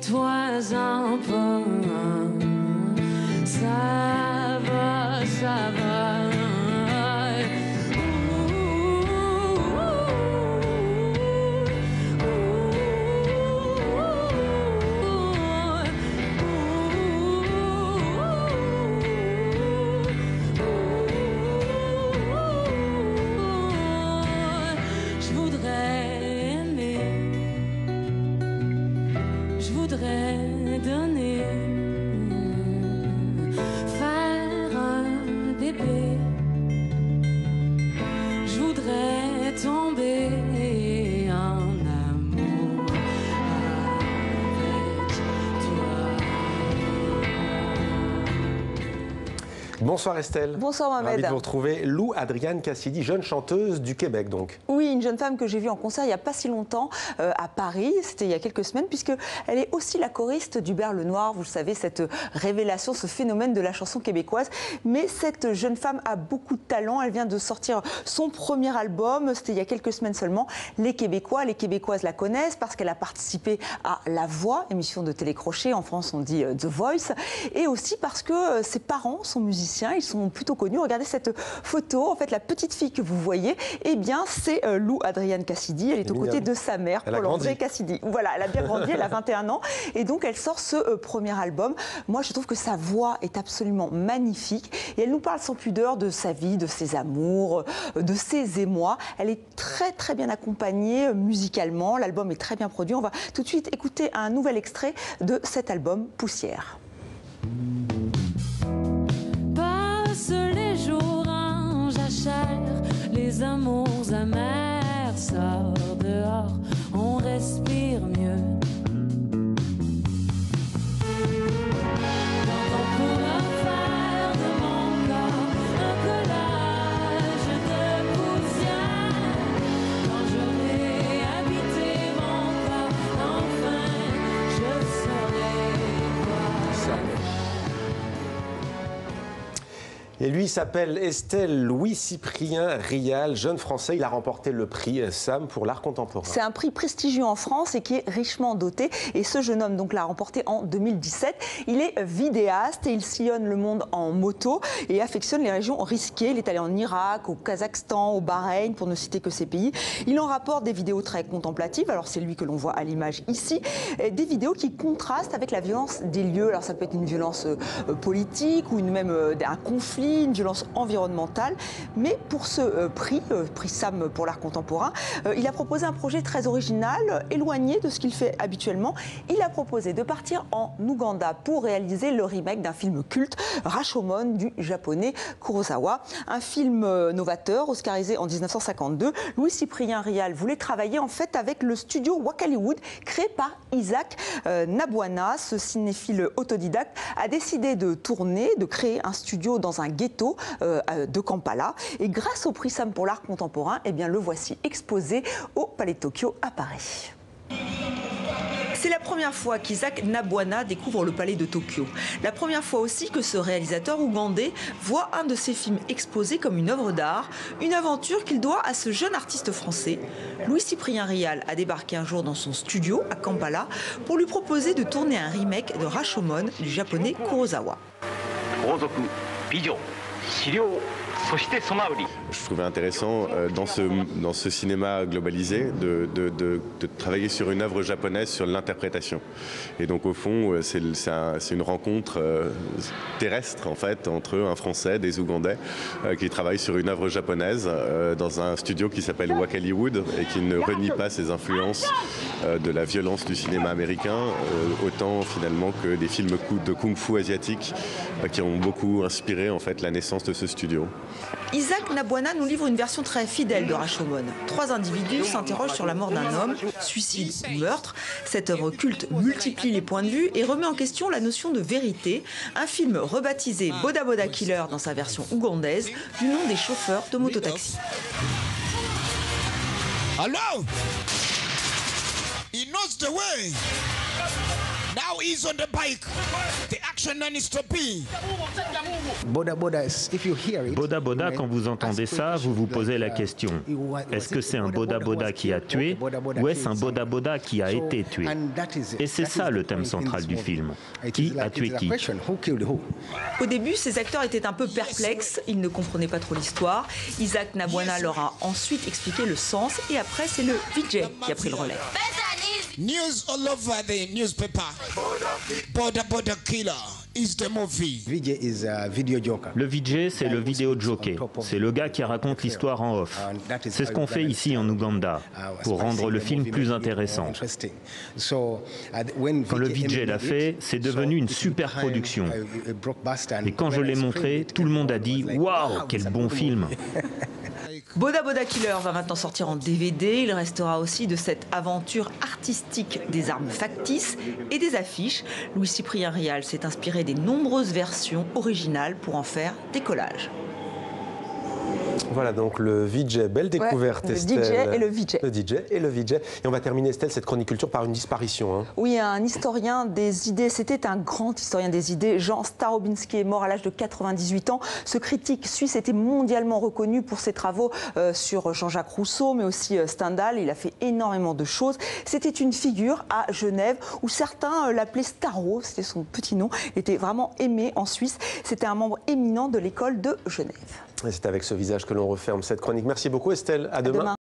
toi un peu. Ça va, ça va. Je voudrais aimer, je voudrais donner, faire un bébé. Je voudrais tomber en amour avec toi. Bonsoir Estelle. Bonsoir Mohamed. Ravi de vous retrouver. Lou Adriane Cassidy, jeune chanteuse du Québec donc. Oui, une jeune femme que j'ai vue en concert il n'y a pas si longtemps à Paris, c'était il y a quelques semaines, puisqu'elle est aussi la choriste d'Hubert Lenoir, vous le savez, cette révélation, ce phénomène de la chanson québécoise. Mais cette jeune femme a beaucoup de talent, elle vient de sortir son premier album, c'était il y a quelques semaines seulement. Les Québécois, les Québécoises la connaissent parce qu'elle a participé à La Voix, émission de télécrochet, en France on dit The Voice, et aussi parce que ses parents sont musiciens, ils sont plutôt connus. Regardez cette photo, en fait la petite fille que vous voyez, eh bien c'est Lou Adriane Cassidy, elle est aux côtés de sa mère, Paul-André Cassidy. Voilà, elle a bien grandi, elle a 21 ans, et donc elle sort ce premier album. Moi je trouve que sa voix est absolument magnifique, et elle nous parle sans pudeur de sa vie, de ses amours, de ses émois. Elle est très bien accompagnée musicalement, l'album est très bien produit. On va tout de suite écouter un nouvel extrait de cet album, Poussière. Passe les jours en jachère, les amours amers, sort dehors, on respire mieux. Dans ton courant faire de mon corps un collage de poussière, quand j'aurai habité mon corps, enfin je saurai quoi. Et lui s'appelle Estelle Louis-Cyprien Rial, jeune français. Il a remporté le prix SAM pour l'art contemporain. C'est un prix prestigieux en France et qui est richement doté. Et ce jeune homme donc l'a remporté en 2017. Il est vidéaste et il sillonne le monde en moto et affectionne les régions risquées. Il est allé en Irak, au Kazakhstan, au Bahreïn, pour ne citer que ces pays. Il en rapporte des vidéos très contemplatives. Alors c'est lui que l'on voit à l'image ici. Des vidéos qui contrastent avec la violence des lieux. Alors ça peut être une violence politique ou même un conflit, une violence environnementale. Mais pour ce prix SAM pour l'art contemporain, il a proposé un projet très original, éloigné de ce qu'il fait habituellement. Il a proposé de partir en Ouganda pour réaliser le remake d'un film culte, Rashomon, du japonais Kurosawa. Un film novateur, oscarisé en 1952. Louis-Cyprien Rial voulait travailler en fait avec le studio Wakaliwood, créé par Isaac Nabwana. Ce cinéphile autodidacte a décidé de tourner, de créer un studio dans un ghetto de Kampala. Et grâce au prix SAM pour l'art contemporain, eh bien, le voici exposé au Palais de Tokyo à Paris. C'est la première fois qu'Isaac Nabwana découvre le palais de Tokyo. La première fois aussi que ce réalisateur ougandais voit un de ses films exposé comme une œuvre d'art, une aventure qu'il doit à ce jeune artiste français. Louis-Cyprien Rial a débarqué un jour dans son studio à Kampala pour lui proposer de tourner un remake de Rashomon du japonais Kurosawa. Je trouvais intéressant dans ce cinéma globalisé de travailler sur une œuvre japonaise, sur l'interprétation. Et donc au fond, c'est une rencontre terrestre en fait entre un Français, des Ougandais qui travaillent sur une œuvre japonaise dans un studio qui s'appelle Wakaliwood et qui ne renie pas ses influences de la violence du cinéma américain, autant finalement que des films de kung-fu asiatiques qui ont beaucoup inspiré en fait la naissance de ce studio. Isaac Nabwana nous livre une version très fidèle de Rashomon. 3 individus s'interrogent sur la mort d'un homme, suicide ou meurtre. Cette œuvre culte multiplie les points de vue et remet en question la notion de vérité. Un film rebaptisé Boda Boda Killer dans sa version ougandaise, du nom des chauffeurs de mototaxi. Hello! He knows the way. Now he's on the bike. The action Boda Boda, quand vous entendez ça, vous vous posez la question. Est-ce que c'est un Boda Boda qui a tué ou est-ce un Boda Boda qui a été tué? Et c'est ça le thème central du film. Qui a tué qui? Au début, ces acteurs étaient un peu perplexes, ils ne comprenaient pas trop l'histoire. Isaac Nabwana leur a ensuite expliqué le sens et après, c'est le VJ qui a pris le relais. News all over the newspaper. Boda Boda Killer is the movie. Le VJ, c'est le vidéo jockey. C'est le gars qui raconte l'histoire en off. C'est ce qu'on fait ici en Ouganda pour rendre le film plus intéressant. Quand le VJ l'a fait, c'est devenu une super production. Et quand je l'ai montré, tout le monde a dit « Waouh, quel bon film !» Boda Boda Killer va maintenant sortir en DVD. Il restera aussi de cette aventure artistique des armes factices et des affiches. Louis-Cyprien Rial s'est inspiré des nombreuses versions originales pour en faire des collages. Voilà donc le VJ, belle découverte Estelle. Le DJ et le VJ. Le DJ et le VJ. Et on va terminer Estelle, cette chronique culture par une disparition. Hein. Oui, un historien des idées, c'était un grand historien des idées. Jean Starobinski est mort à l'âge de 98 ans. Ce critique suisse était mondialement reconnu pour ses travaux sur Jean-Jacques Rousseau, mais aussi Stendhal. Il a fait énormément de choses. C'était une figure à Genève où certains l'appelaient Starro, c'était son petit nom. Il était vraiment aimé en Suisse. C'était un membre éminent de l'école de Genève. Et c'est avec ce visage que l'on referme cette chronique. Merci beaucoup Estelle. À demain.